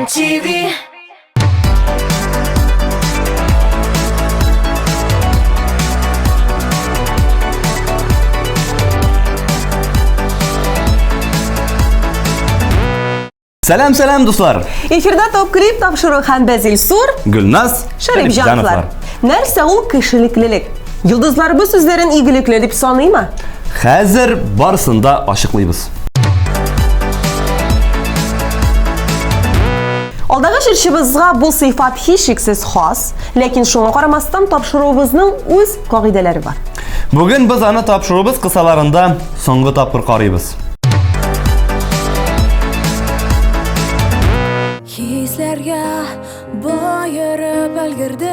MTV. Selam dostlar. Efirde Top Klip tapşırığı hem Bezil Sur, Gülnaz Şerifjanlar. Nerse ol kişiliklilik. Yıldızlar bu sözlerin ilgilikli dip sanıyor mu? Hazır barısında aşıqlıyız. Aldağı şirşimizga bu sıfat hiç şeksiz xas, lakin şuna qaramasdan tapşırığımızın öz qaideleri var. Bugün biz ana tapşırığımız kısalarında soңғы tapır qarayız. Hislerge bayırıp ölgürdüm.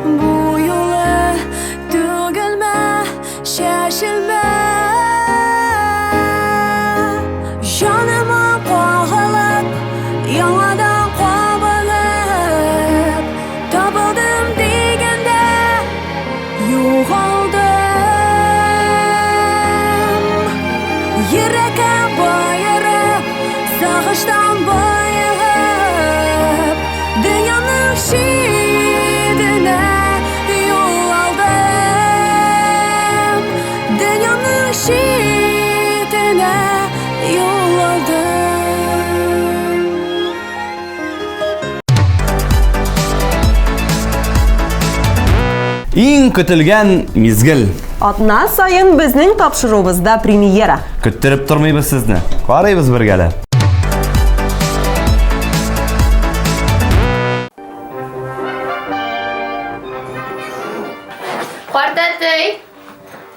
Bu yolu tügülme, şaşılma. Canıma bağılıp, yanadan kovulup, tapıldım degende yoğaldım. Yüreğe bayırıp, sağıştan bayılıp, dünyanın şiddetine yol aldım. Dünyanın şiddetine yol aldım. İng kütülgen mizgil. Adına sayın bizning tapşırığımızda premiera. Küttürüp durmayız sizni. Qarayız birgele. Quartetey,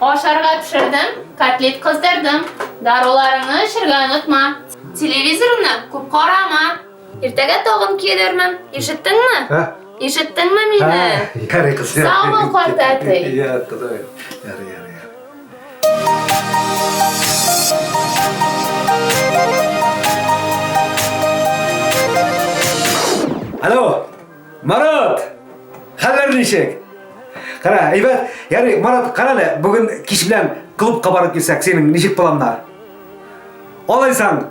oşarga pişirdim, katlet kızdırdım. Darolarını şırgan unutma. Televizorunu ko'p qarama. Ertaga tog'im kelerman. Eshitdingmi? Ha? Eshitdingmi meni? Yari kız ya. Sağ ol Quartetey. Ya kızım. Yari. Alo. Marat. Haber nişek. Kara, evet. Yani Marat, karale. Bugün kişi bilen kılıp kabarıp gitsek senin nişek planlar. Olaysan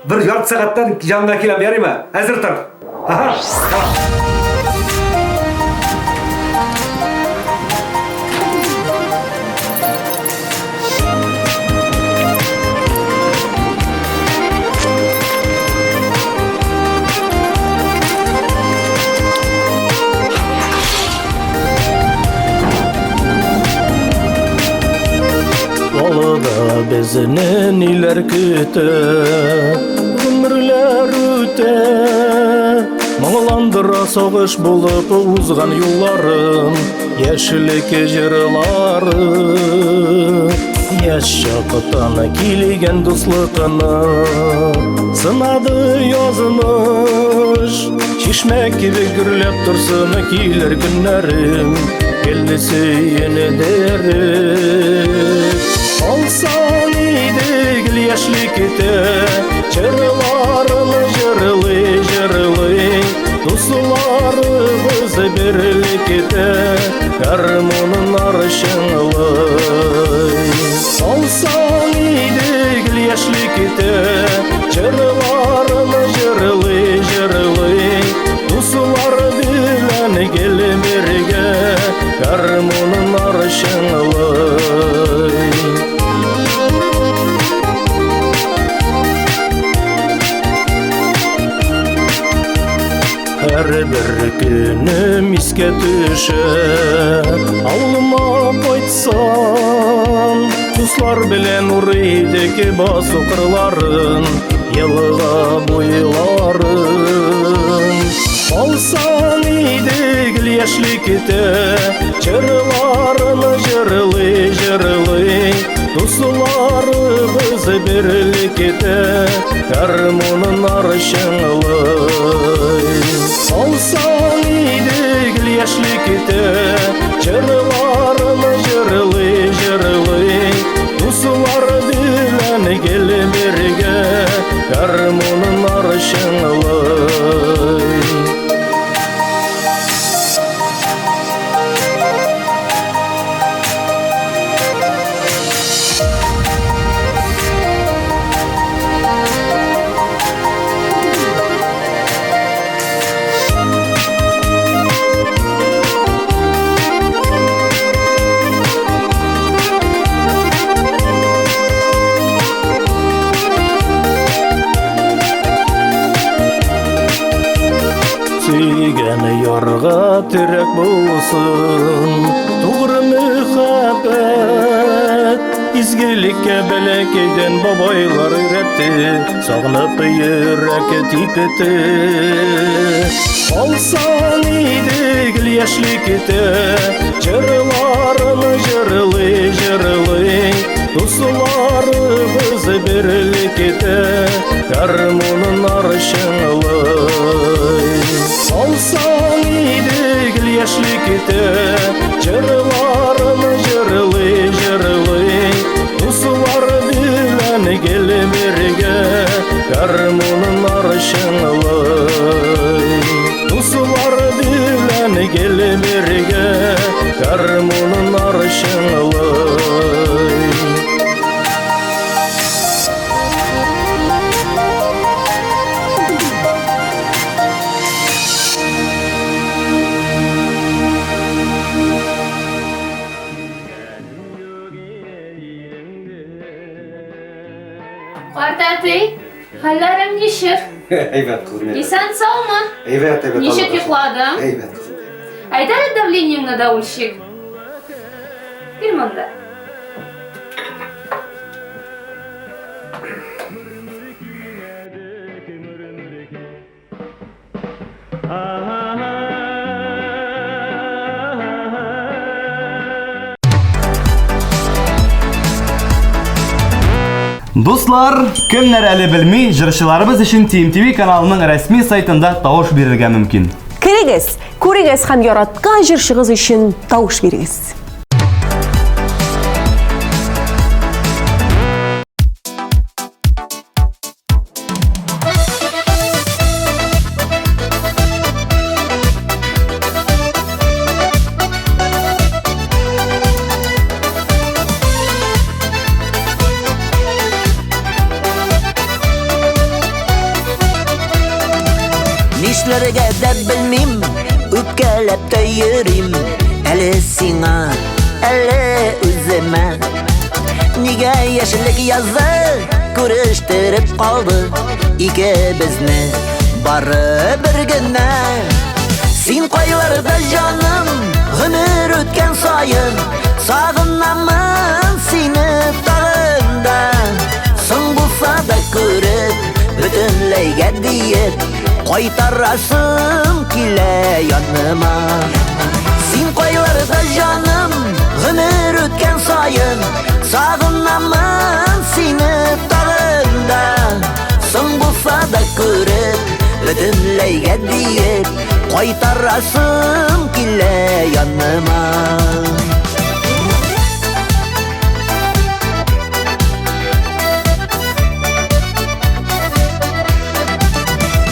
bir yarım saattan yanına kelem yarı mı? Hazır tur. Aha. Tamam. Yolda bezinin iler küte, ömürler üte. Mağlandıra soğuş bulup uzgan yollarım, yeşillik jırları. Yaşakıtan kiligen dostlukını, sınadı yazmış. Şişmek gibi gürlep dursun kiler günlerim, geldisi yeni derim. Olsan idik yaşlıkte, çırlarını jırlı, dostlarımız birlikte, karmonun arşınlı. Olsan idik yaşlıkte, çırlarını jırlı, dostlar bilen gel birge, karmonun arşınlı. Her bir günüm iske düşer, ağlıma koytsam. Dostlar bilen uğraydaki bas okurların, yılığa boyların. Olsan idik yaşlıkte, çırlarını jırlı, dostlarımız birlikte, karmonun arşınlı. Olsan idik yaşlıkte, çırlarını jırlı, dostlar bilen gel birge, karmonun arşınlı. Сүйгәне ярга терәк булсын. Тугры мөхәббәт изгелеккә бәләкәйдән бабайлар өйрәтте. Сагынып йөрәк типте. Алсаң иде гел яшьлек ите, җырларын җырлый. Дусларыбыз берлек ите, гармунын арчыңлый. Алсаң иде гел яшьлек ите, җырларын җырлый. Дуслар белән гел бергә, гармунын арчыңлый. Дуслар белән гел бергә, гармунын арчыңлый. Картәтей, хәлләрең ничек? Әйбәт кызым. Исән саумы? Әйбәт. Ничек йокладың? Әйбәт кызым. Әйдә давлениеңне да үлчик. Кил монда. Dostlar, kimler әле белми, җырчыларыбыз өчен TMTV каналының рәсми сайтында тавыш бирергә мөмкин. Кирегез, күрегез һәм яраткан җырчыгыз өчен тавыш бирегез. Нишләргә дә белмим, үпкәләп тә йөрим. Әле сиңа, әле үземә. Нигә яшьлек язы күрештереп калды икебезне бары бер генә. Син кайларда җаным, гомер үткән саен сагынамын сине тагында. Соң булса да күреп, бөтенләйгә диеп кайтарасым килә яныма. Син кайларда җаным, гомер үткән саен сагынамын сине тагында. Соң булса да күреп, бөтенләйгә диеп кайтарасым килә яныма.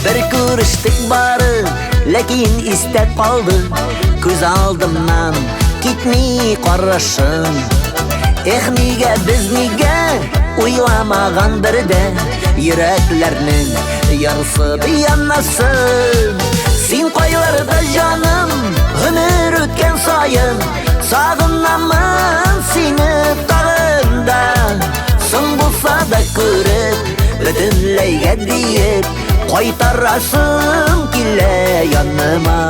Bir күрештек бары, ләкин истә калды. Күз алдымнан китми карашың. Эх, нигә без нигә уйламаган бердә йөрәкләрнең ярсы яннасын. Син кайларда җаным, гомер үткән саен сагынамын сине тагында. Соң булса да күреп, бөтенләйгә диеп кайтарасым килә яныма.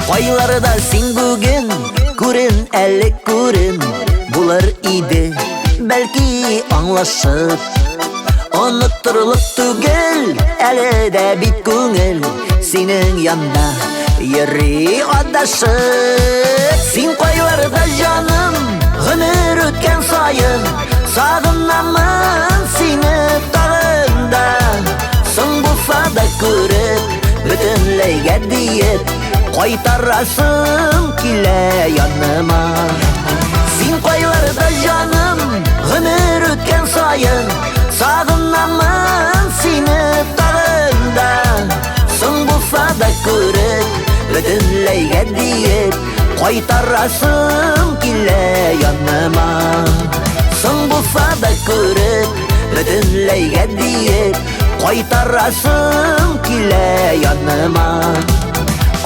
Кайларда син бүген күрен, әле күрен булыр иде, бәлки аңлашып. Оныттырылык түгел, әле дә бит күңел синең янда йөри адашып. Син кайларда җаным, гомер үткән саен сагынамын сине тагында. Соң булса да күреп, бөтенләйгә диеп кайтарасым килә яныма. Син кайларда җаным, гомер үткән саен сагынамын сине тагында. Соң булса да күреп, бөтенләйгә диеп кайтарасым килә яныма. Соң булса да күреп, бөтенләйгә диеп Кайтарасың килә яныма,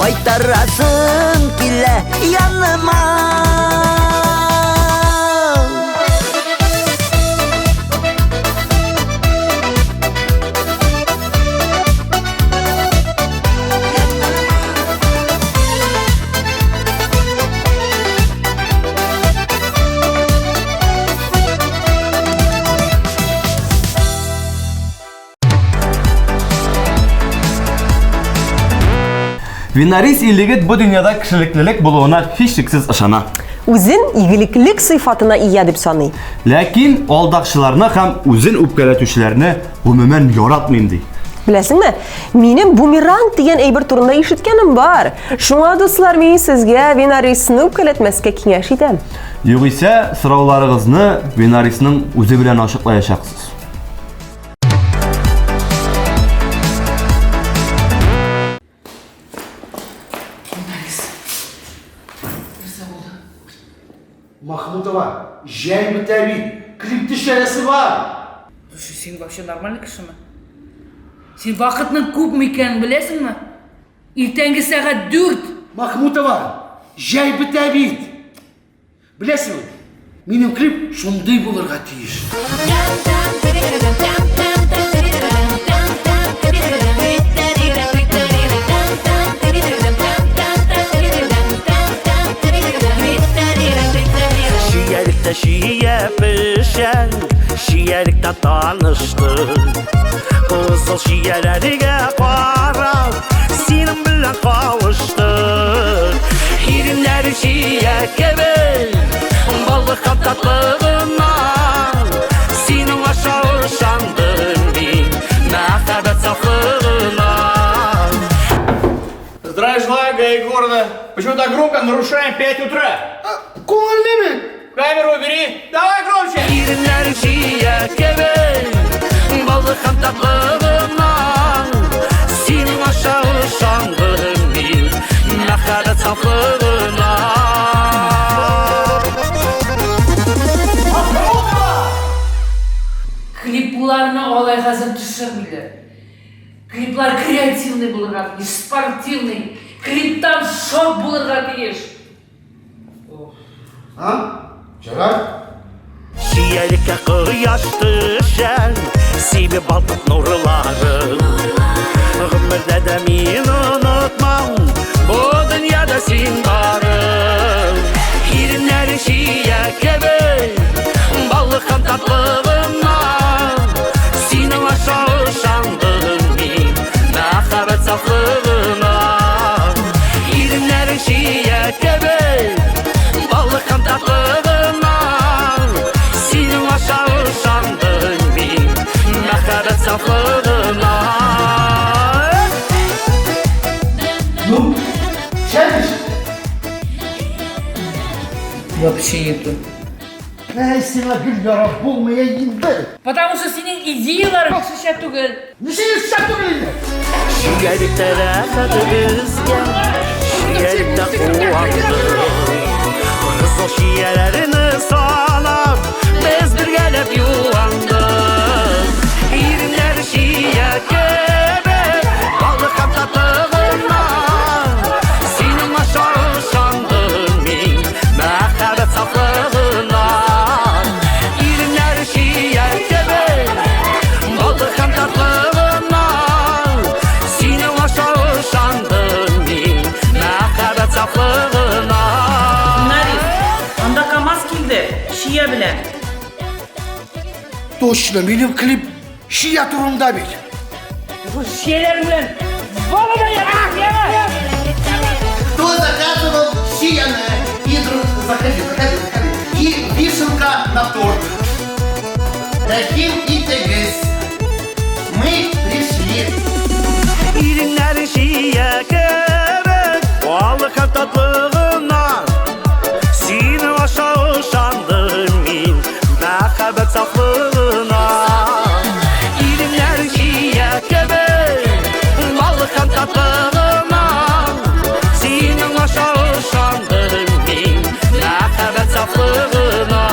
кайтарасың килә яныма. Винарис иллигит bu dünyada kişiliklilik buluğuna hiç şüphesiz ışana. Үзен игіліктілік сыйфатына ия деп саный. Lakin aldaqçılarına hem özün üpkeletüşlerini umumen yaratmayayım dey. Білесіңме, менің бумеранг деген әйбір турында ишеткенім бар. Шуңа достар, мен сізге Винарисны үпкелетмәскә кеңеш итәм. Югыйсә sıraуларыгызны Винарисның үзе белән ачыклаячаксыз. Махмутова, жай бітәбит, клипті шәресі бар. Слушай, сен вообще нормальный кіші ма? Сен вақытның көп ме екенін білесің ме? Ертеңгі сағат 4. Махмутова, жай бітәбит. Білесің, менің клип шундай болырға тиіш. Şiyelikte şiye pişen, şiyelikte tanıştık. Kızıl şiyelerine karab, senin bilen kavuştuk. Hirinler şiye gibi, balık tatlılığına. Senin aşağı şandın bin, mehabet saflığına. Здравия желаю, ГАИ города. Почему так громко? Нарушаем 5 утра. Көңілді ме? Камеру убери. Давай громче. Hirinler şiye gibi, balık tatlılığına. Senin aşağı şandın bin, mehabet saflığına. Клипларны олай қазір түсірмейді. Клиплар креативный болырға тиіш, спортивный. Клиптан шок болырға тиіш. Ha? Жарар? Şiyelikte kıyaş düşen, sibi baltık nurları. Ömürde de min unutmam, bu dünyada sin varım. Hirinler şiye gibi, balıkın tatlılığına. Senin aşağı şandın min, mehabet saflığına. Hirinler şiye gibi, balıkın tatlılığına. Senin aşağı şandın min, mehabet saflığına. Ну, сядешь? Вообще нету. Сена гүл ярап болмай енді. Потому что senin идеяларың шыша түгел. Нешене шатты біліңдер? Şiyelikte rəxədi bizgə, şiyelikte uandı. Kızıl şiyelerini salab, biz bir gəlib yuvandık. İrinlər şiye gibi, balıqam tatlığına. Senin aşağı şandın min, məxəbət saflığına. İrinlər şiye gibi, balıqam tatlığına. Senin aşağı şandın min, məxəbət saflığına. Нарис, анда КамАЗ келді, шия білән. Точно, менің клип шия турында бел. Шиелер білән. Балада яна! Кто заказывал шияны? Заходи. И вишенка на торт. Рахим и Тегис. Мы пришли. İrinlər şiyə gerek, balıqam tatlığına. Seni aşağı şandın min, məxəbət saflığına. İrinlər şiyə gerek, balıqam tatlığına. Seni aşağı şandın min, məxəbət saflığına.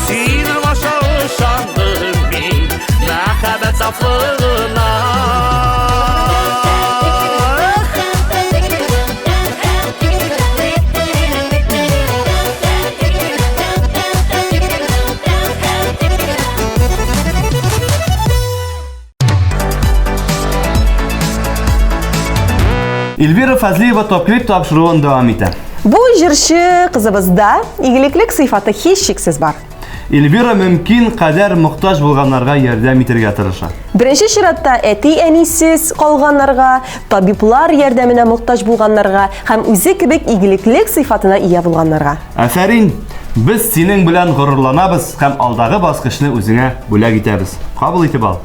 Seni aşağı şandın Эльвира Фазлиева топ-клип тапшыруын devam итә. Bu җырчы кызыбызда игелеклек сыйфаты һичшиксез бар. Эльвира мөмкин кадәр мохтаҗ булганнарга ярдәм итәргә тырыша. Беренче чиратта әти-әнисез калганнарга, табиблар ярдәменә мохтаҗ булганнарга һәм үзе кебек игелеклек сыйфатына ия булганнарга. Афәрин, без синең белән горурланабыз һәм алдагы баскычны үзеңә бүләк итәбез. Кабул итеп ал.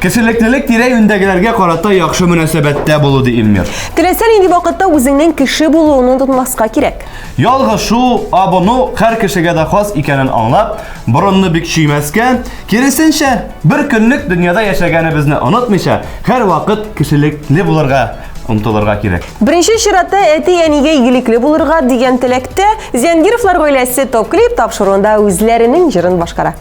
Кешелеклелек тирә-юньдәгеләргә карата яхшы мөнәсәбәттә булу ди Илмир. Теләсәң инде вакытта үзеңнең кеше булуын онытмаска кирәк. Ялгы шу, абыну һәр кешегә дә хас икәнен аңлап, борынны бик чөймәскә, киресенчә, бер көнлек дөньяда яшәгәнебезне онытмыйча, һәр вакыт кешелекле булырга омтылырга кирәк. Беренче чиратта әти-әнигә игелекле булырга дигән теләктә Зиянгировлар гаиләсе топ-клип тапшыруында үзләренең җырын башкара.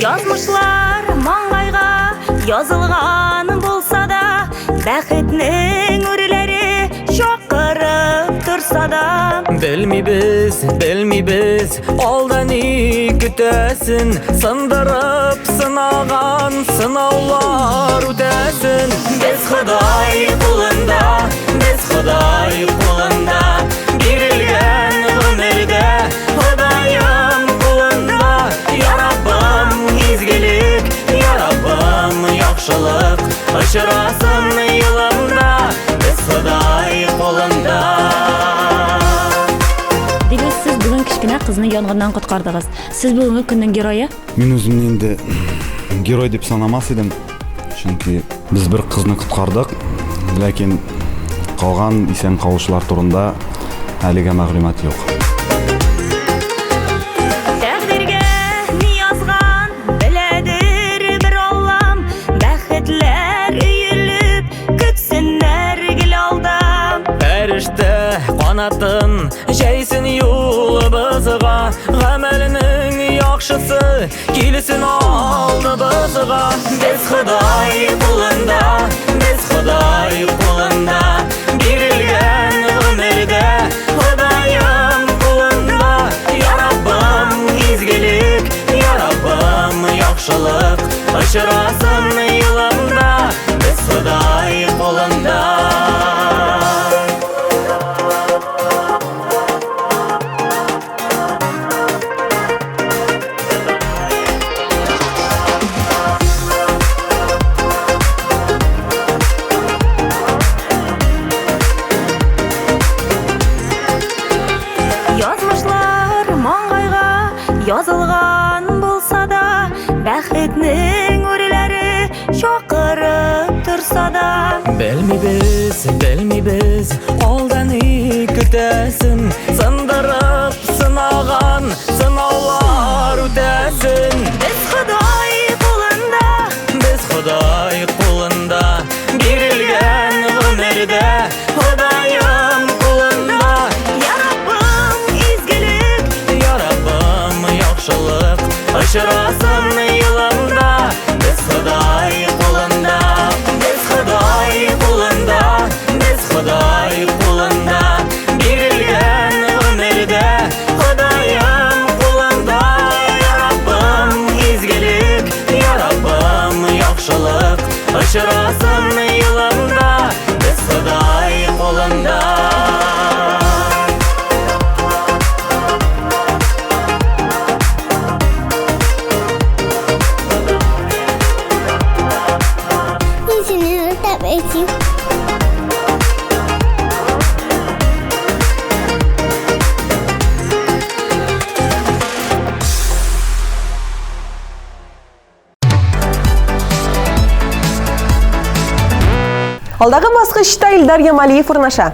Язмышлар маңгайга язылган булса да, бәхетнең үреләре чакырып торса да, Белмибез, алда ни көтәсен, сындырып сынаган сынаулар үтәсен. Без Ходай кулында, бирелгән гомердә, Ходаем кулында. Я Раббым, изгелек, Я Раббым, яхшылык, очрасын юлымда. Без Ходай кулында. Дигез, сіз бүгін кішкене қызны янгыннан құтқардыңыз. Сіз бүгінгі күннің геройы? Мен өзімні енді герой деп санамас едім. Чөнки біз бір қызны құтқардық, ләкин қалған исән қалушылар турында әлегә мәгълүмат юк. Тәкъдиргә ни язган, беләдер бер Аллам. Бәхетләр өелеп, көтсеннәр гел алда. Фәрештә канатын җәйсен юлыбызга, гамәленең яхшысы килсен алдыбызга. Без Ходай кулында, бирелгән гомердә, Ходаем кулында. Я Раббым, изгелек, Я Раббым, яхшылык, очрасын юлымда. Без Ходай кулында. Язмышлар маңгайга язылган булса да, бәхетнең үреләре чакырып турса да. Белмибез, алда ни көтәсен, сындырып сынаган сынаулар үтәсен. Без Ходай кулында, бирелгән гомердә, Ходаем кулында. Я Раббым, изгелек, Я Раббым, яхшылык, очрасын юлымда. Без Ходай кулында, бирелгән гомердә, Ходаем кулында. Я Раббым, изгелек, Я Раббым, яхшылык, очрасын юлымда. Без Ходай кулында. Алдагы баскычта Илдар Ямалиев урнаша.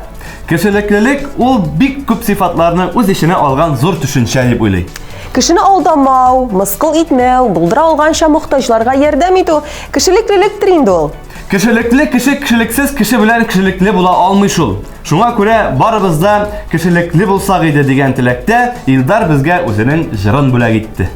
Кешелеклелек ул бик күп сыйфатларны үз иченә алган зур төшенчә дип уйлый. Кешене алдамау, мыскыл итмәү, булдыра алганча мохтаҗларга ярдәм итү кешелеклелектер инде ул. Кешелекле кеше кешелексез кеше белән кешелекле була алмый шул. Шуңа күрә барыбыз да кешелекле булсак иде дигән теләктә Илдар безгә үзенең җырын бүләк итте.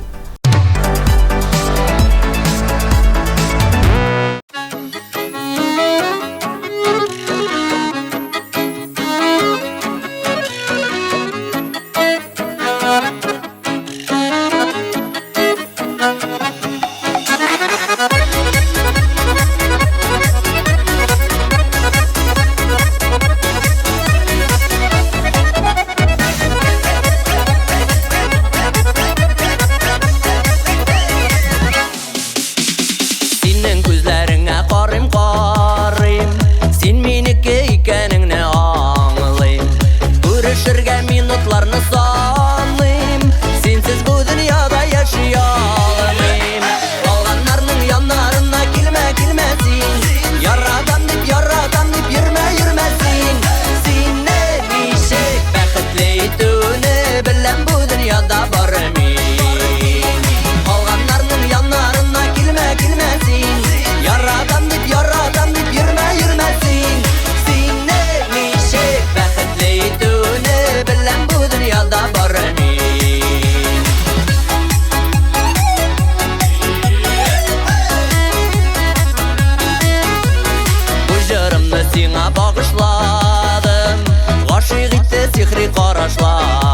Сиңа багышладым, гашыйк итте сихри карашлар.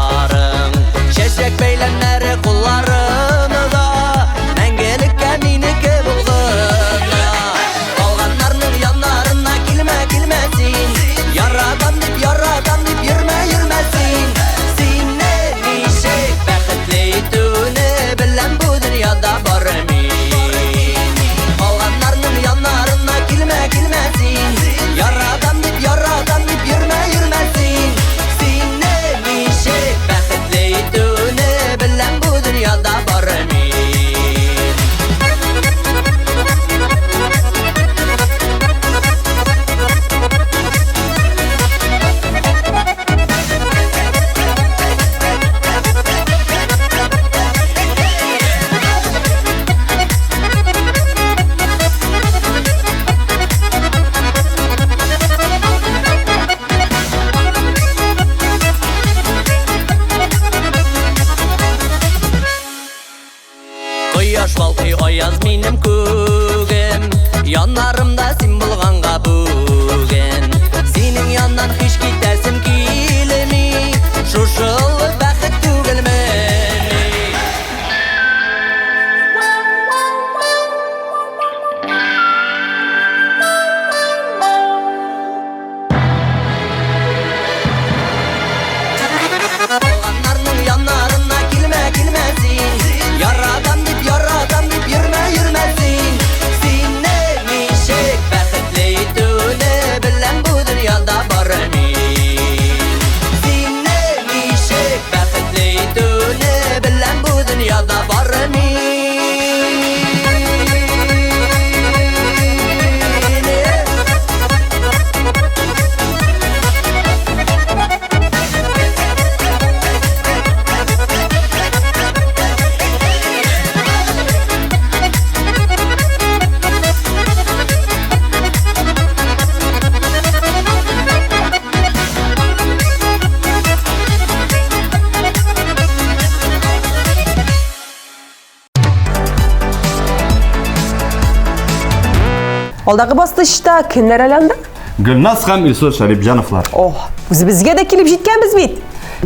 Алдагы бастышта кемнәр айланды? Gülnaz hem İlsur Şaripjanovlar. Oh, үзебезгә дә килеп җиткәнбез бит.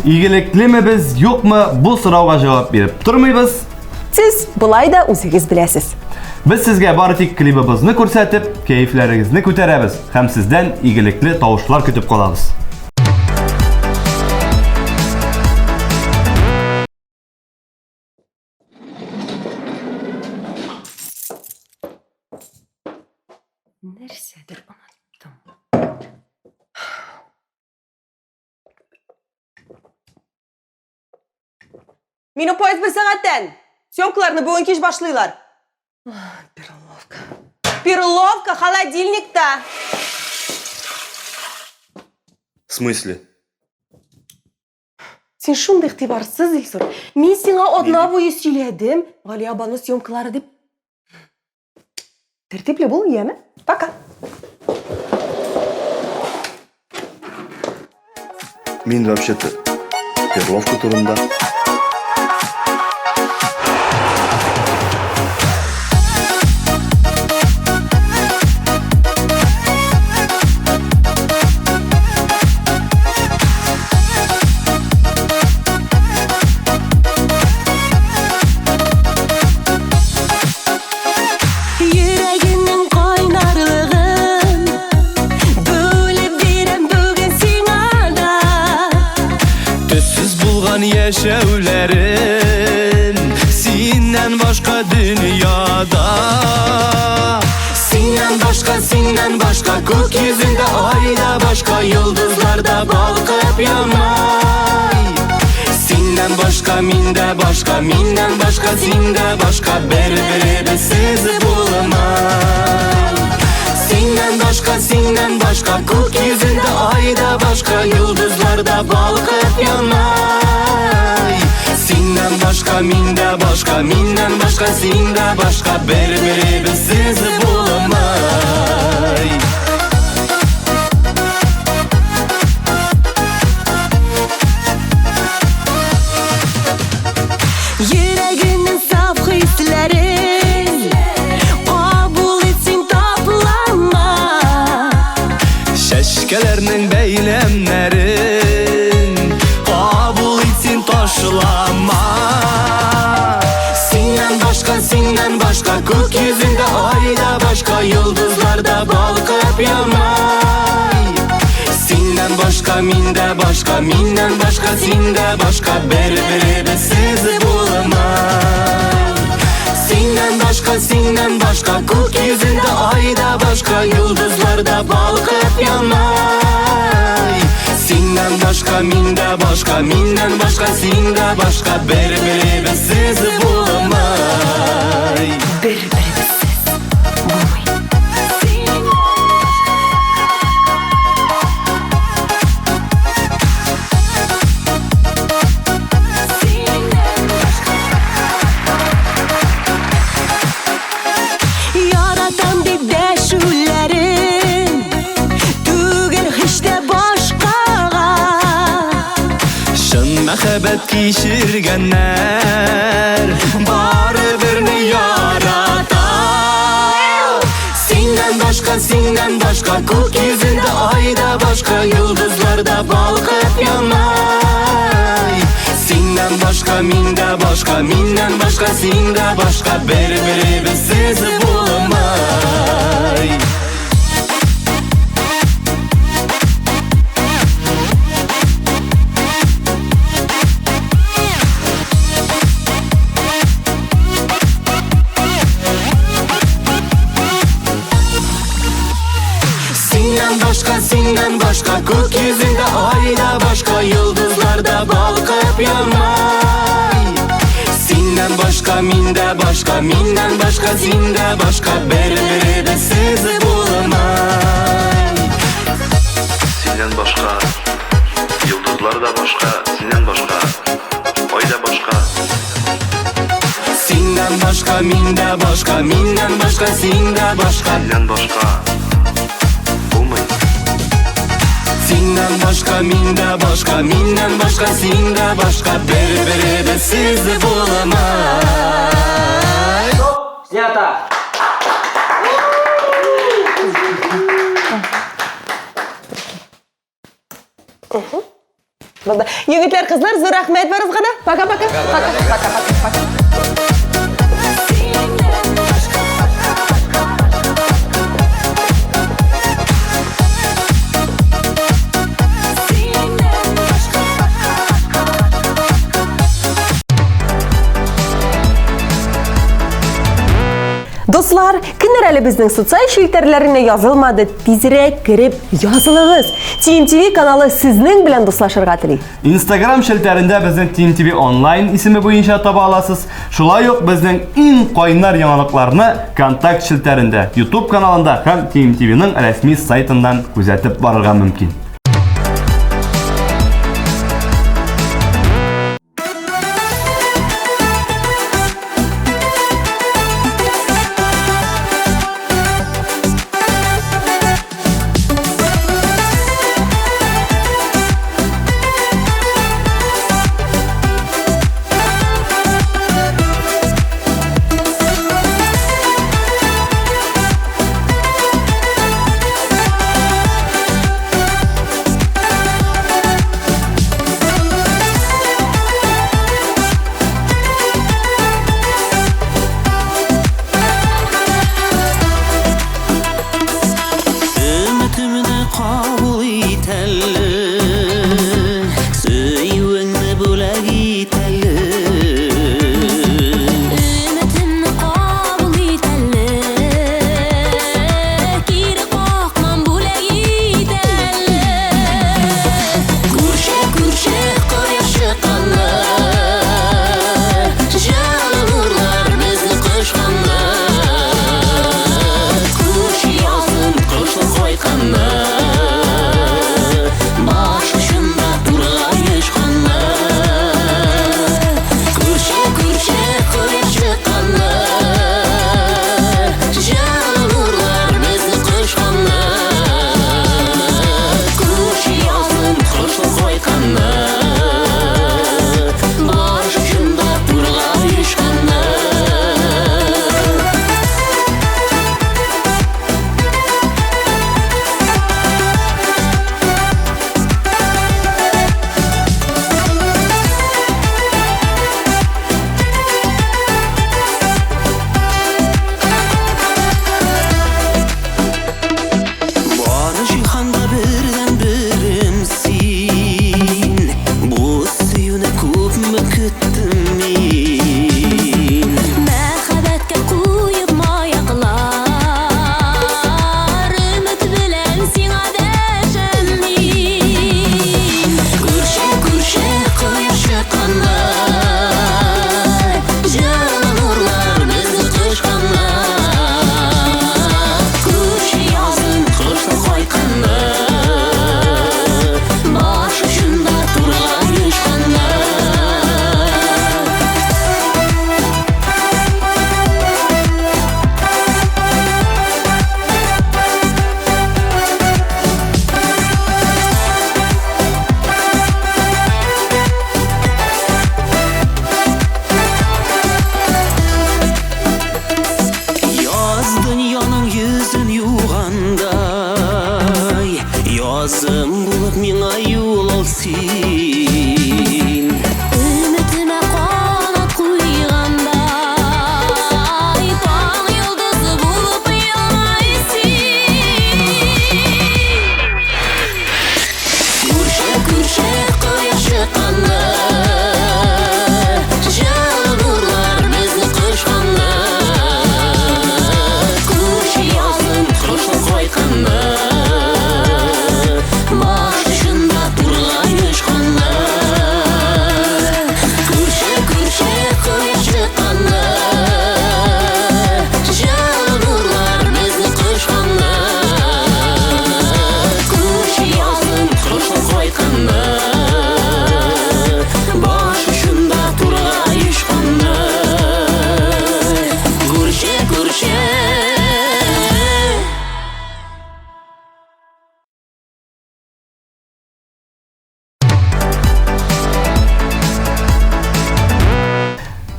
İyilikli biz yok mu bu soruğa cevap verip durmayız. Siz bulay da үзегез беләсез. Biz sizge bari tek klibimizni ko'rsatib, keyifleringizni ko'taramiz. Hem sizden iyilikli tavuşlar kütüp kalabız. Нәрсәдер оныттым. Мине поезд bir сәгатьтән. Съемкаларны бүген кич башлыйлар. Перловка. Перловка холодильникта. В смысле? Син шундый игътибарсыз, Илсур. Мин сиңа одна буе сөйләдем, Галия абаның съемкалары дип. Тәртипле бул, яме? Пока. Min вообще-то Перловка турында. Йөрәгемнең кайнарлыгын бүлеп бирәм бүген сиңа да. Төссіз булган яшәүләрен синнән башка дөньяда. Синнән башка күк йөзендә айда башка йолдызларда балкып янмай. Синнән башка миндә башка, миннән башка синдә башка, бер-беребезсез булмай. Синнән башка күк йөзендә айда башка йолдызларда балкып янмай. Синнән башка миндә башка, миннән башка синдә башка, бер-беребезсез булмай. Йөрәгемнең саф хисләрен кабул итсин таплама. Шәшкәләрнең бәйләмнәрен кабул итсин ташлама. Синнән башка күк йөзендә айда башка йолдызларда балкып янмай. Синнән башка миндә башка, миннән башка синдә башка, бер-беребезсез булмай. Синнән башка күк йөзендә айда башка йолдызларда балкып янмай. Синнән башка миндә башка, миннән башка синдә башка, бер-беребезсез булмай. Бер-беребезсез булмый. Яратам дип дәшүләрен түгел һич тә башкага. Шын мәхәббәт кичергәннәр барыберне ярата. Синнән башка күк йөзендә айда башка йолдызларда балкып янмай. Синнән башка миндә башка, миннән башка синдә башка, бер-беребезсез булмай. Синнән башка күк йөзендә айда башка йолдызларда балкып янмай. Синнән башка миндә башка, миннән башка синдә башка, бер-беребезсез булмай. Синнән башка йолдызларда башка, синнән башка айда башка. Синнән башка миндә башка, миннән башка синдә башка, Синнән башка Синнән башка миндә башка, миннән башка синдә башка, бер-беребезсез булмай. Снято! Егетлер, кызлар, зур рәхмәт барыгызга да. Пока-пока. Dostlar, kimler әле безнең социаль челтәрләренә язылмады, тизрәк кирип язылыгыз. TMTV каналы сезнең белән дуслашырга тели. Instagram челтәрендә безнең TMTV онлайн исеме буенча таба аласыз. Шулай ук безнең иң кайнар яңалыкларны контакт челтәрендә, YouTube каналында һәм TMTVның рәсми сайтыннан күзәтеп барырга мөмкин.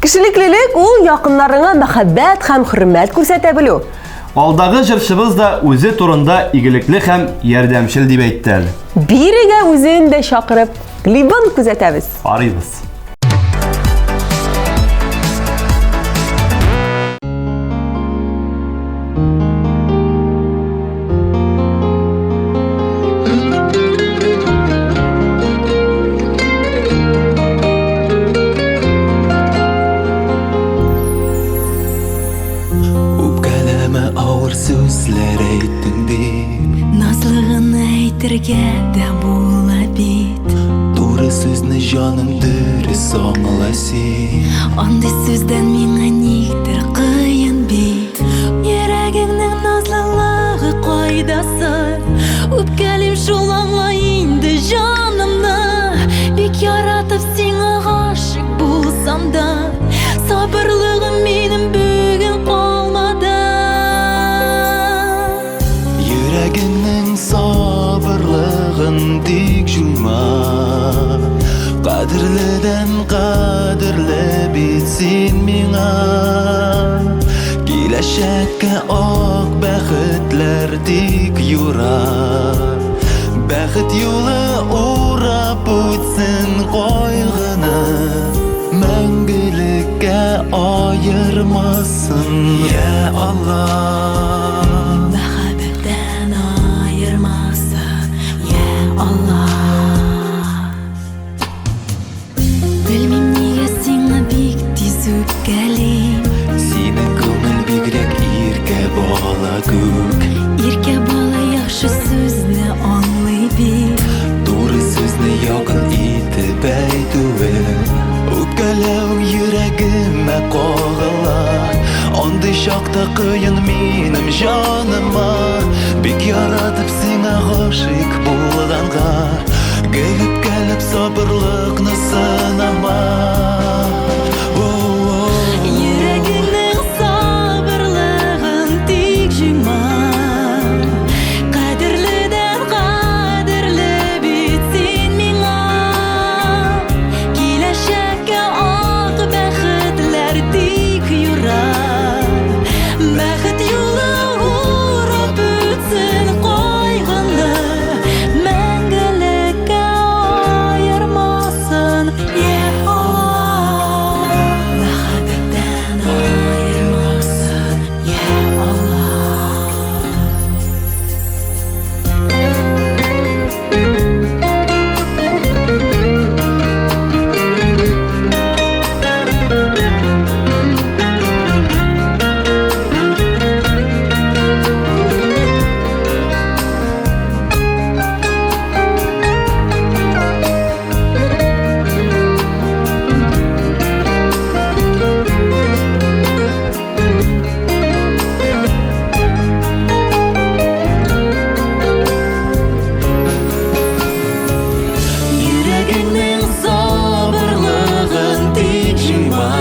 Кешелеклелек ул якыннарыңа мәхәббәт һәм хөрмәт күрсәтә белү. Алдагы җырчыбыз да үзе турында игелекле һәм ярдәмчел дип әйтте. Бирегә үзен дә чакырып, клибын күзәтәбез. Арыйбыз. Сүзләр әйттең дип, Назлыгын әйтергә дә була бит. Туры сүзне җаным дөрес аңла син. Андый сүздән миңа никтер кыен бит. Йөрәгеңнең назлылыгы кайда соң? Үпкәлим шул аңла инде җанымны. Бик яратып сиңа гашык булсам да, сабырлыгым минем бүген калмады. Йөрәгеңнең сабырлыгын тик җуйма. Кадерледән кадерле бит син миңа. Киләчәккә ак бәхетләр тик юра. Бәхет юлы урап үтсен кайгыны, мәңгелеккә аермасын, я Аллах. Белмим нигә сиңа бик тиз үпкәлим. Синең күңел бигрәк иркә бала күк. Иркә бала яхшы сүзне аңлый бит. Туры сүзне якын итеп әйтүе. Үпкәләү йөрәгемә кагыла. Андый чакта кыен минем җаныма. Бик яратып сиңа гашык булганга, гелеп кәлеп сабырлыкны сынама. Йөрәгеңнең сабырлыгын тик җуйма. Кадерледән кадерле бит син миңа. Киләчәккә ак бәхетләр тик юра. Бәхет юлы урап үтсен кайгыны, мәңгелеккә аермасын, я Аллах. Мәхәббәттән аермасын, я Аллах. Йөрәгеңнең сабырлыгын тик җуйма.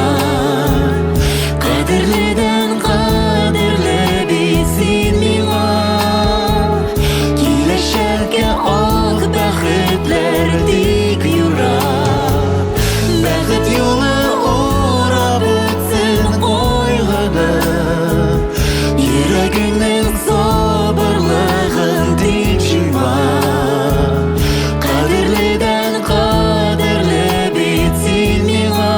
Кадерледән кадерле бит син миңа. Киләчәккә ак бәхетләр тик юра. Бәхет юлы урап үтсен кайгыны. Йөрәгеңнең сабырлыгын тик җуйма. Кадерледән кадерле бит син миңа.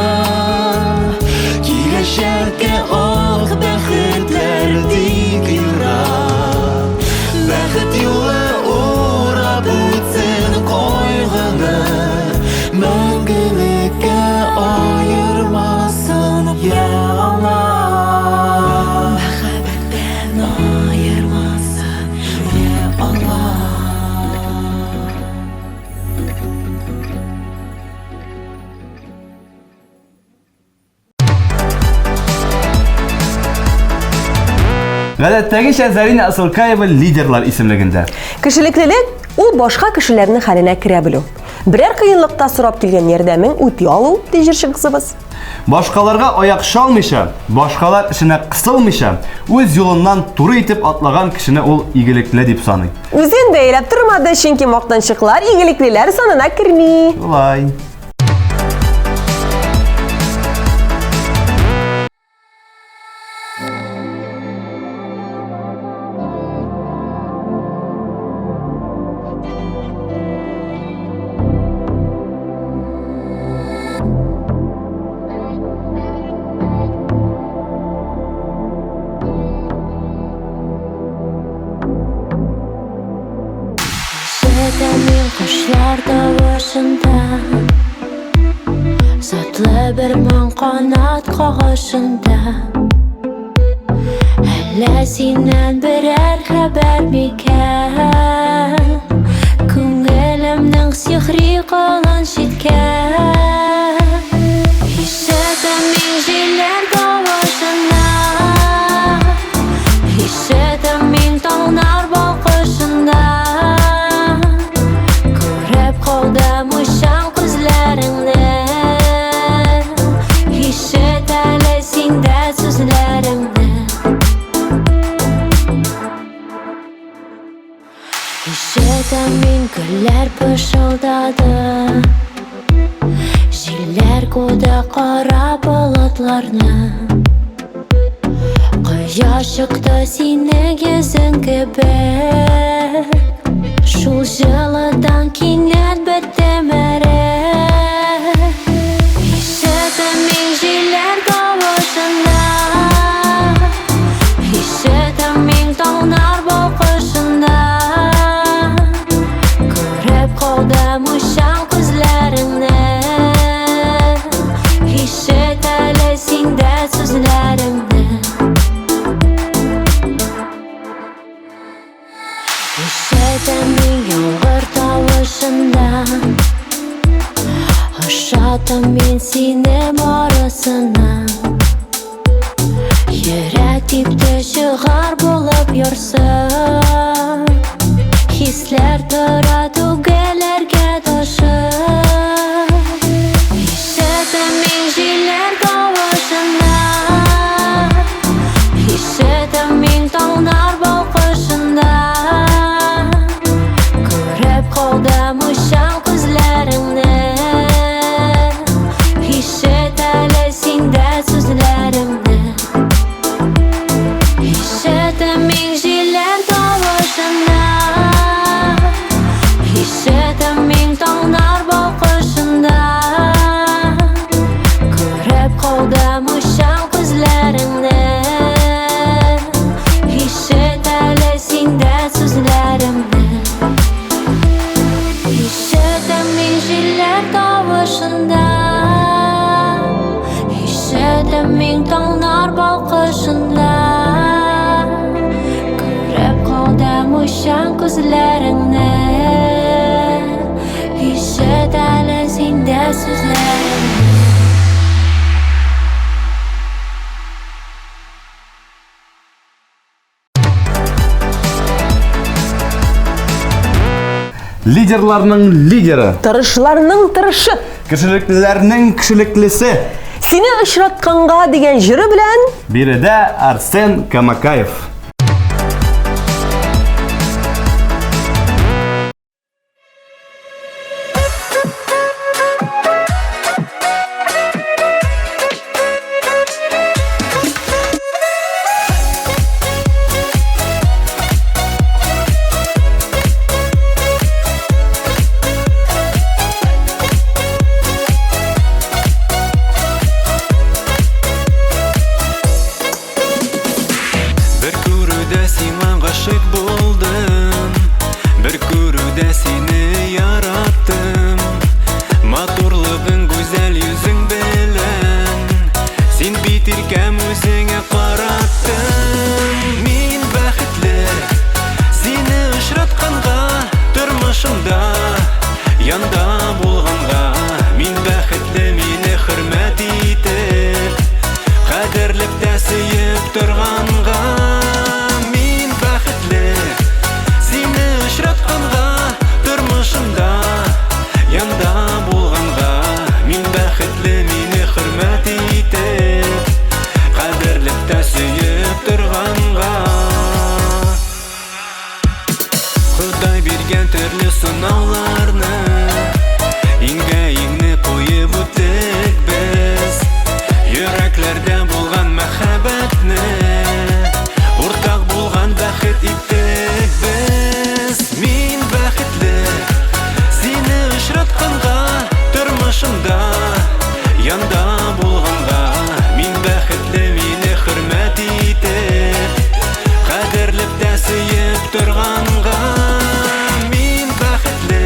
Киләчәккә ак бәхетләр тик юра. Бәхет юлы урап үтсен кайгыны, мәңгелеккә аермасын, я Аллах. Мәхәббәттән аермасын, я Аллах. Гадәттәгечә Зарина Асылкаева лидерлар исемлегендә. Кешелеклелек ул башка кешеләрнең хәленә керә белү. Берәр кыенлыкта сорап килгән ярдәмең үти алу ди җырчы кызыбыз. Башкаларга аяк шалмыйча, башкалар эшенә кысылмыйча, үз юлыннан туры итеп атлаган кешене ул игелекле дип саный. Үзен бәйләп тормады, чөнки мактанчыклар игелеклеләр санына керми. Улай. Ишетемин кышларда башында Затлы бер моң канат кагышында Әллә синнән берәр хәбәр микән Күңелемнең сихри кылын читкән Ишетемин җилләр тавышында Ишетемин таңнар балкышында Күреп калдым уйчан күзләреңне Ишет әле синдә сүзләремне Ишетемин гөлләр пышылдады Җилләр куды кара болытларны Кояш чыкты синең йөзең кебек Шул җылыдан кинәт беттем әрәк Ишетемин җилләр тавышында Ишетемин таңнар балкышында Күреп калдым уйчан күзләреңне Ишет әле синдә сүзләремне Ишетемин яңгыр тавышында Ошатым мин сине барысына Йөрәк типте чыгар булып ярсып Хисләр тора түгәләргә ташып Ишетемин җилләр тавышында Ишетемин таңнар балкышында Күреп калдым уйчан күзләреңне Ишет әле синдә сүзләремне Ишетемин җилләр тавышында Ишетемин таңнар балкышында Күреп калдым уйчан күзләреңне Ишет әле синдә сүзләремне Ишетемин җилләр тавышында Ишетемин таңнар балкышында Күреп калдым уйчан күзләреңне Ишет әле синдә сүзләремне Лидерларның лидеры, Тырышларның тырышы кешелеклеләрнең кешелеклесе. Сине очратканга дигән җыры белән Биредә Арсен Камакаев. Бер күрүдә сиңа гашык булдым Бер күрүдә сине яраттым Матурлыгың гүзәл йөзең белән Син бит иркәм үзеңә караттың Мин бәхетле сине очратканга Тормышымда янда булганга Мин бәхетле мине хөрмәт итеп Кадерлеп тә сөеп торганга Мин бәхетле сине очратканга Тормышымда янда булганга Мин бәхетле мине хөрмәт итеп Кадерлеп тә сөеп торганга Ходай биргән төрле сынауларны Иңгә-иңне куеп үттек без Йөрәкләрдә булган мәхәббәтне Уртак булган бәхет иттек без Мин бәхетле сине очратканга Тормышымда янда булганга Мин бәхетле мине хөрмәт итеп Кадерлеп тә сөеп торганга Мин бәхетле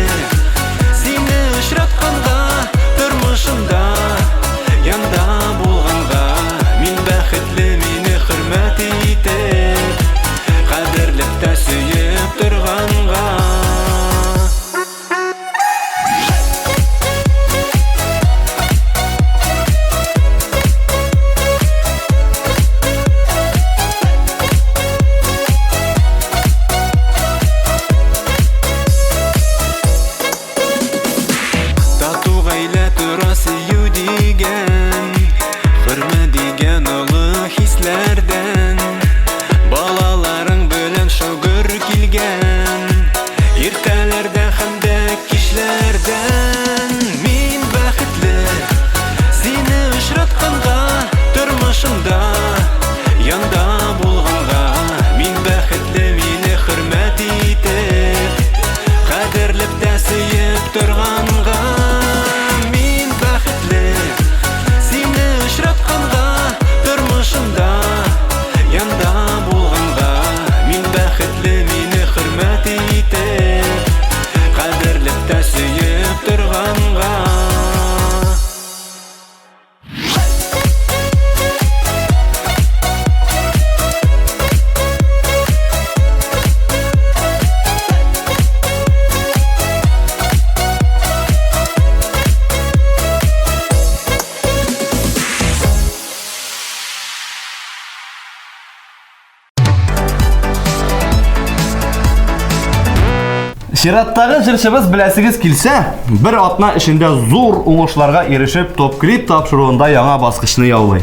Чираттагы җырчыбыз беләсегез килсә, бер атна эчендә зур уңышларга ирешеп, топ-клип тапшыруында яңа баскычны яулый.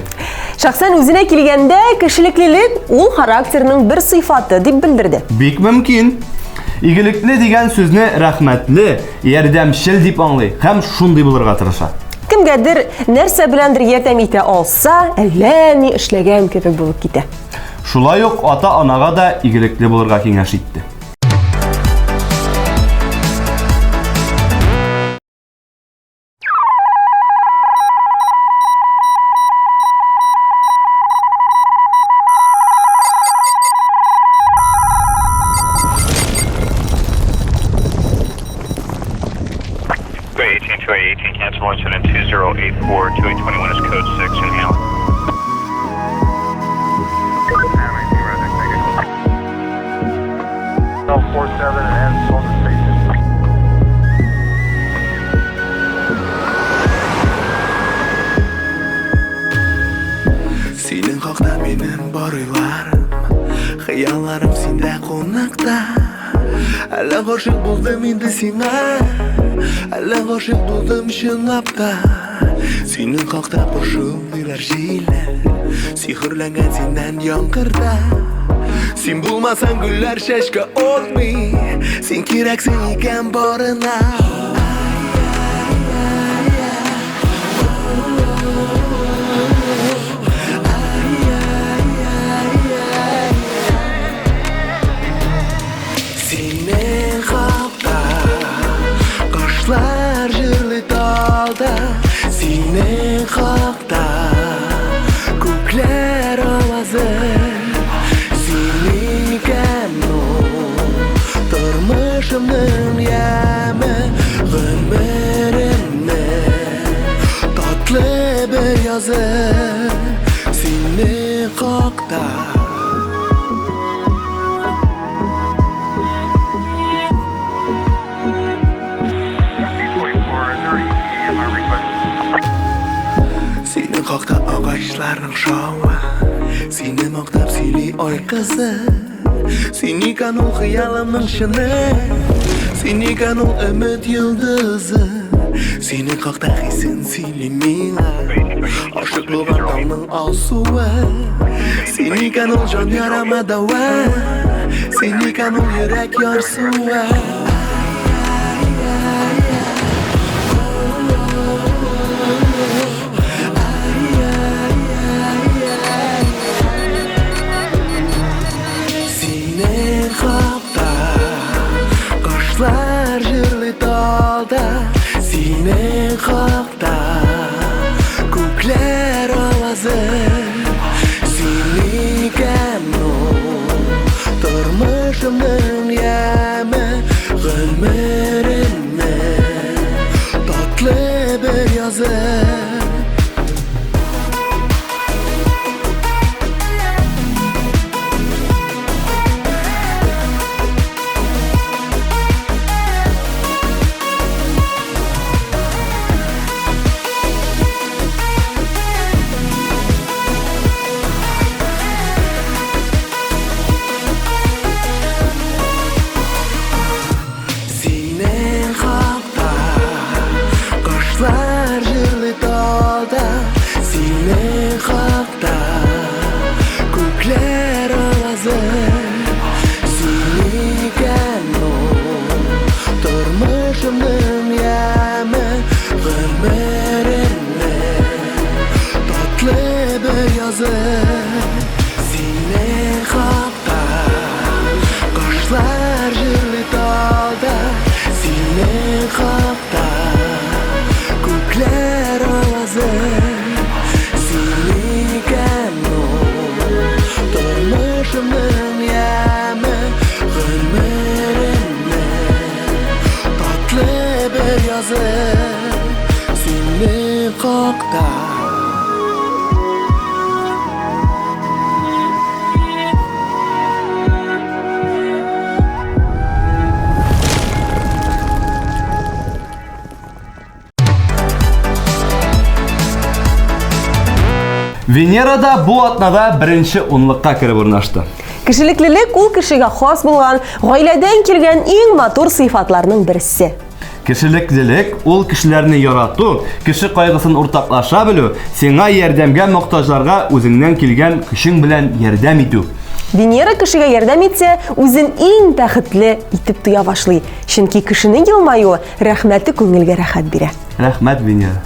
Шәхсән үзенә килгәндә, кешелеклелек ул характерның бер сыйфаты дип белдерде. Бик мөмкин. Игелекле дигән сүзне рәхмәтле, ярдәмчел дип аңлый һәм шундый булырга тырыша. Кемгәдер нәрсә беләндер ярдәм итә алса, әллә ни эшләгән кебек булып китә. Шулай ук ата-анага да игелекле булырга киңәш итте. Great, 18 cancel launch in 2084, 2821 is code 6 in Hamlet. L 47 and hold the station. Senin hakda benim barılarım Hayallarım sende konakta Әлі ғашық болдым енді сеңа Әлі ғашық болдым шынлап та Сенің қақта пошылдылар желер Сихірләнгән сеннән яңқырда Сен булмасаң гүлләр шәшкә отмый Сен кирәксең икән барына Senin hakta Kaşlar jırlı dalda Senin hakta Kökler avazı Seni kenu Durmuşumdun yemi Ömrümde Tatlı bir yazı Senin hakta Seni kokta ağaçların şovu Seni moktap sili oy kızı Seni kanul hıyalımın şını Seni kanul ümit yıldızı Seni kokta hisin sili mina Aşıklığın damın alsuva Seni kanul can yarama dava Seni kanul yürek yarsuva Kaşlar jırlı dalda Senin hakta Kökler avazı Seni kenu Durmuşumdun yemi Ömrümde Tatlı bir yazı Senin hakta Kaşlar jırlı dalda Senin hakta Kökler avazı Seni kenu Durmuşumdun yemi Ömrümde Tatlı bir yazı Senin hakta Kaşlar jırlı dalda Senin hakta Kökler avazı Seni kenu Durmuşumdun yemi Ömrümde Tatlı bir yazı Senin hakta Венера да бу атнада беренче унлыкка кереп урнашты. Кешелеклелек ул кешегә хас булган, гаиләдән килгән иң матур сыйфатларның берсе. Кешелеклелек ул кешеләрне ярату, кеше кайгысын уртаклаша белү, сиңа ярдәмгә мохтаҗларга үзеңнән килгән көчең белән ярдәм итү. Венера кешегә ярдәм итсә, үзен иң бәхетле итеп тоя башлый. Чөнки кешенең елмаюы рәхмәте күңелгә рәхәт бирә. Рәхмәт, Венера.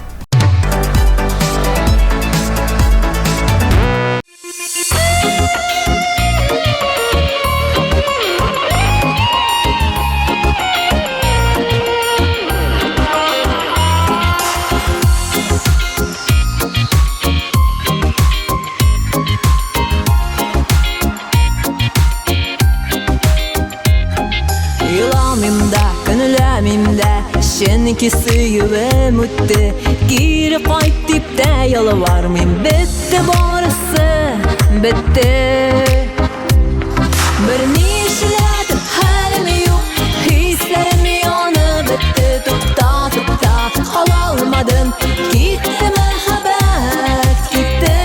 Çünkü suyuğum öttü Geri kayt deyip de yalvarmayım Bitti barısı, bitti Bir nişledim halim yok Hislerim yanı bitti Tukta tukta kalalmadım Gitti mehabbet gitti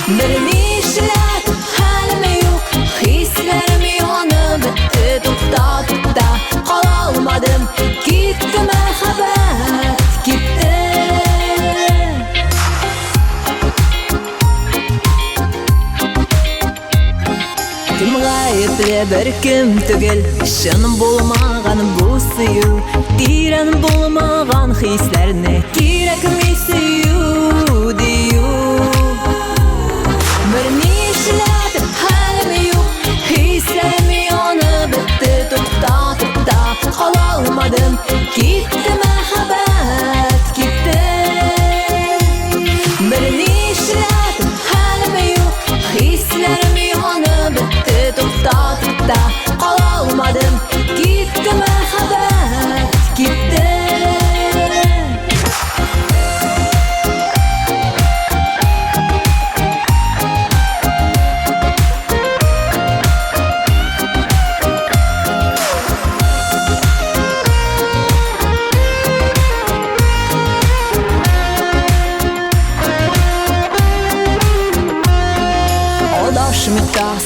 Bir nişledim halim yok Hislerim yanı bitti Tukta tukta kalalmadım Gitti mehabbet gitti Kim gayipli bir kim tügel Şanım bulmağan bu suyu Diren bulmağan hislerine Gerek mi suyu diyor Bir nişledim halim yok Hislerim yanı bitti Tukta tukta kalalmadım Gitti mehabbet gitti Bir nişledim halim yok Hislerim yanı bitti Tukta tukta kalalmadım Gitti mehabbet gitti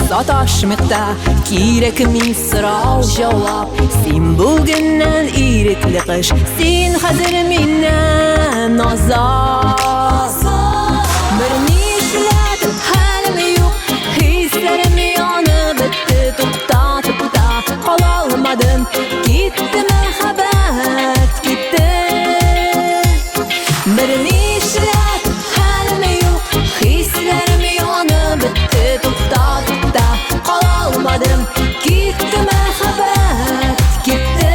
Sataşmıqda Gerek mi sırav cevap Sen bugündən irikli qış Sen hazır mindən azad Bir nişledim halim yok Hislerim yanı bitti Tukta tukta kalalmadım Gitti mehabbet gitti Bir nişledim halim yok Hislerim yanı bitti Tukta tukta kalalmadım Gitti mehabbet gitti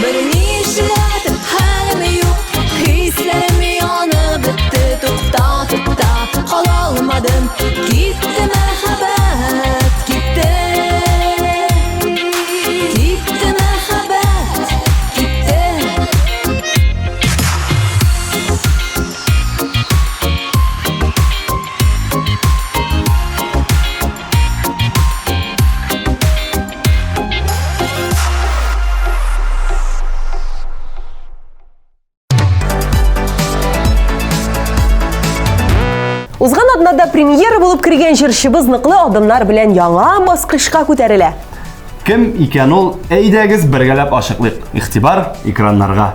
Bir nişledim halim yok Hislerim yanı bitti Tukta tukta kalalmadım Gitti mehabbet gitti Gitti mehabbet gitti Узган атнада премьера булып кергән җырчыбыз ныклы адымнар белән яңа баскычка күтәрелә. Кем икән ул? Әйдәгез бергәләп ашыклыйк. Игътибар экраннарга.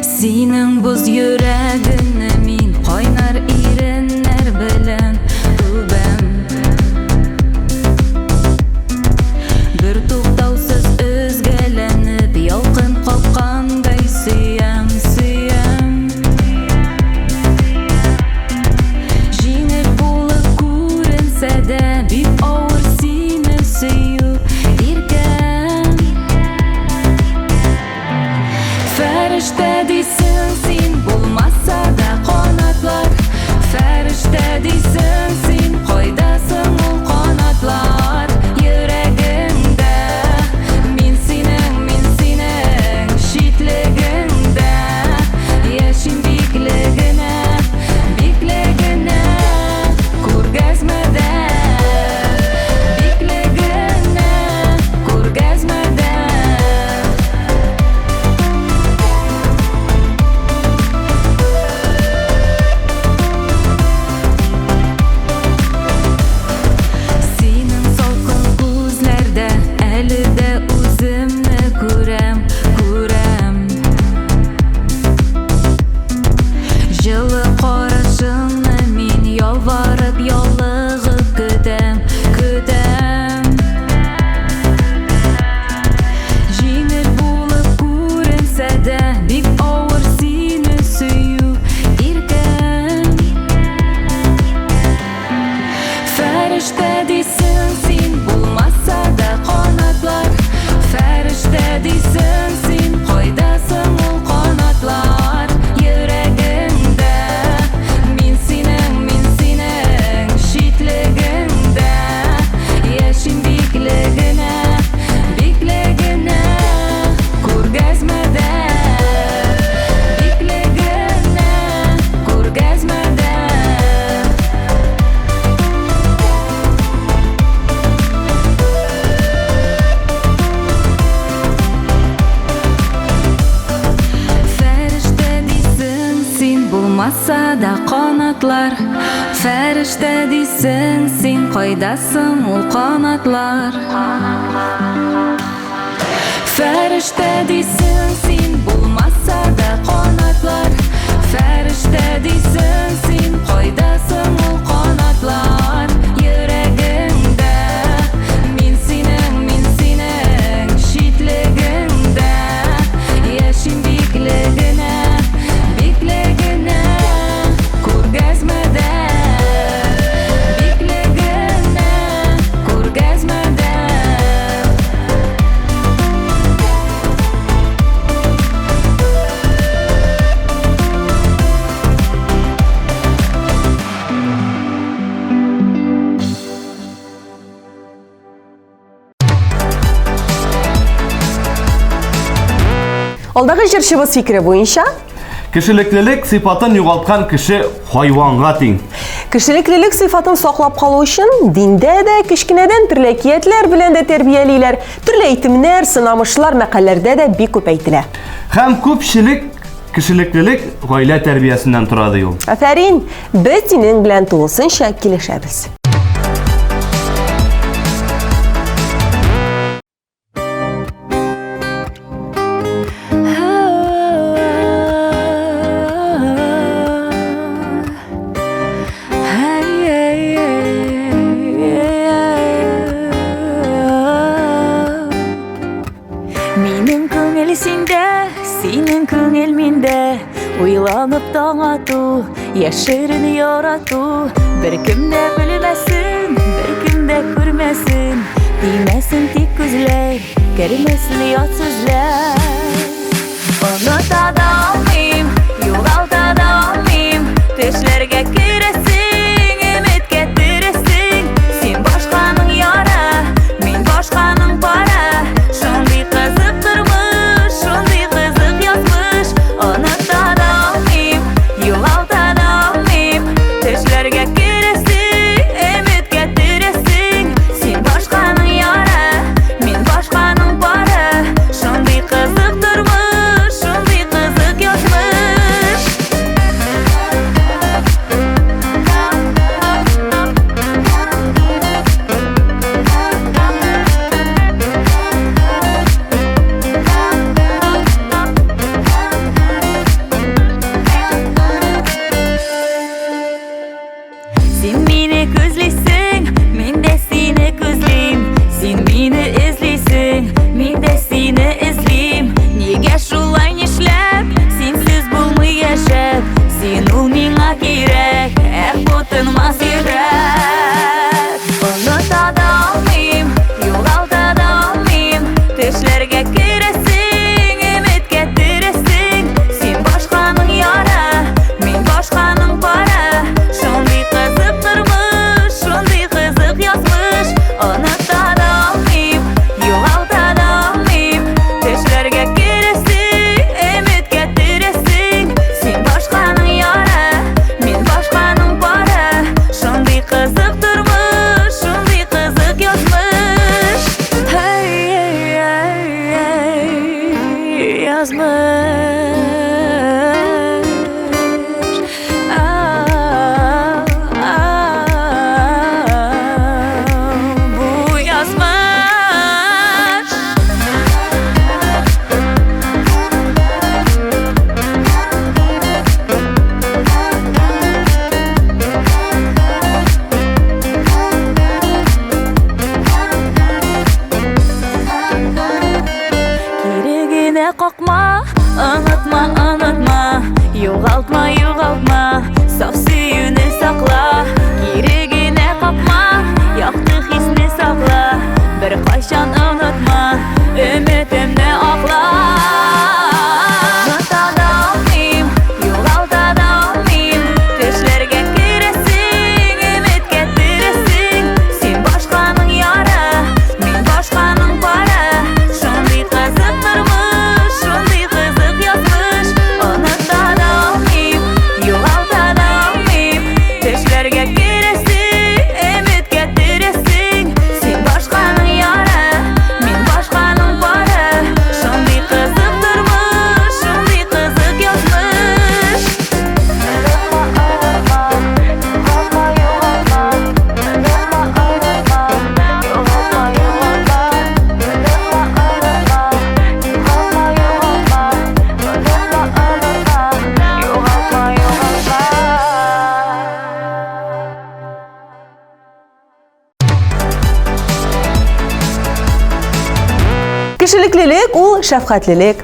Синең боз йөрәгеңне мин кайнар иреннәр белән үбәм Бер туктаусыз өзгәләнеп ялкын капкандай сөям, сөям Җиңел булып күренсә дә бик авыр сине сөю иркәм Фәрештә дисең син булмаса да канатлар Фәрештә дисең син кайдасың ул канатлар Йөрәгеңдә мин синең читлегеңдә Яшин биклегенә, биклегенә күргәзмәдә Биклегенә bulmasa da qanatlar. Fəriştə deysən, sen qaydasın ol qanatlar. Fəriştə deysən, sen bulmasa da qanatlar. Fəriştə deysən, sen qaydasın ol qanatlar. Yüreğimdə min senin şitligində yaşın bikligine ko'rgazmada bikligine ko'rgazmada. Алдағы жыршыбыз фикри бойынша Кішіліктілік сипатын юғалтқан кіші хайванға тең. Кішіліктілік сыйфатын саклап калу өчен диндә дә кичкенәдән төрле киятләр белән дә тәрбиялиләр, төрле әйтемнәр, сынамышлар, мәкаләләрдә дә бик күп әйтелә. Һәм күпчелек кішіліктілік гаилә тәрбиясеннән торады ул. Афәрин, без синең белән тулысынча килешәбез. Минем күңел синдә, синең күңел миндә. Уйланып таң ату, яшерен ярату. Бер кем дә белмәсен, бер кем дә күрмәсен. Димәсен тик күзләр, кермәсен ят сүзләр. Оныта да алмыйм, югалта да алмыйм. Төшләргә керәсең, өметкә төрәсең. Син башканың яра, мин башканың пара. Шундый кызык тормыш, шундый кызык язмыш. Оныта да алмыйм, югалта да алмыйм. Төшләргә керәсең, өметкә төрәсең. Син башканың яра, мин башканың пара. Шундый кызык тормыш, шундый кызык язмыш. Син мине күзлисең, мин дә сине күзлим. Син мине эзлисең, мин дә сине эзлим. Нигә шулай нишләп, синсез булмый яшәп? Син ул миңа кирәк, бу тынмас йөрәк. Оныта да алмыйм, югалта да алмыйм. Төшләргә керәсең, өметкә төрәсең. Син башканың яра, мин башканың пара. Шундый кызык тормыш, шундый кызык язмыш. Оныта да алмыйм, югалта да алмыйм. Төшләргә керәсең, өметкә төрәсең. Син башканың яра, мин башканың пара. Шундый кызык тормыш, шундый кызык язмыш. Язмыш. Бу язмыш. Кирегенә какма, онытма, онытма. Югалтма, югалтма, саф сөюне сакла. Кирегенә какма, якты хисне сакла. Бер кайчан онытма, өметемне акла. Оныта да алмыйм, югалта да алмыйм. Төшләргә керәсең, өметкә төрәсең. Син башканың яра, мин башканың пара. Шундый кызык тормыш, шундый кызык язмыш. Оныта да алмыйм, югалта да алмыйм. Төшләргә керәсең, өметкә төрәсең. Син башканың яра, мин башканың пара. Кешелеклелек ул шәфкатьлелек,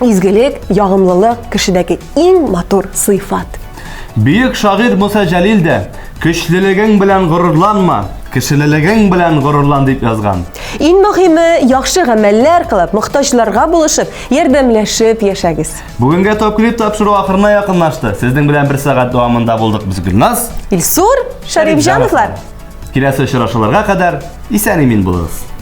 изгелек, ягымлылык кешедәге иң матур сыйфат. Büyük şair Musa Jalil de "Көчлелегең белән горурланма, кешелелегең белән горурлан" дип язган. Иң мөһиме, яхшы гамәлләр кылып, мохтаҗларга булышып, ярдәмләшеп яшәгез. Бүгенге топ клип тапшыру ахырына якынлашты. Сезнең белән 1 сәгать дәвамында булдык без Гөлназ, Илсур Шәрифҗановлар. Киләсе очрашуларга кадәр исән-имин булыгыз.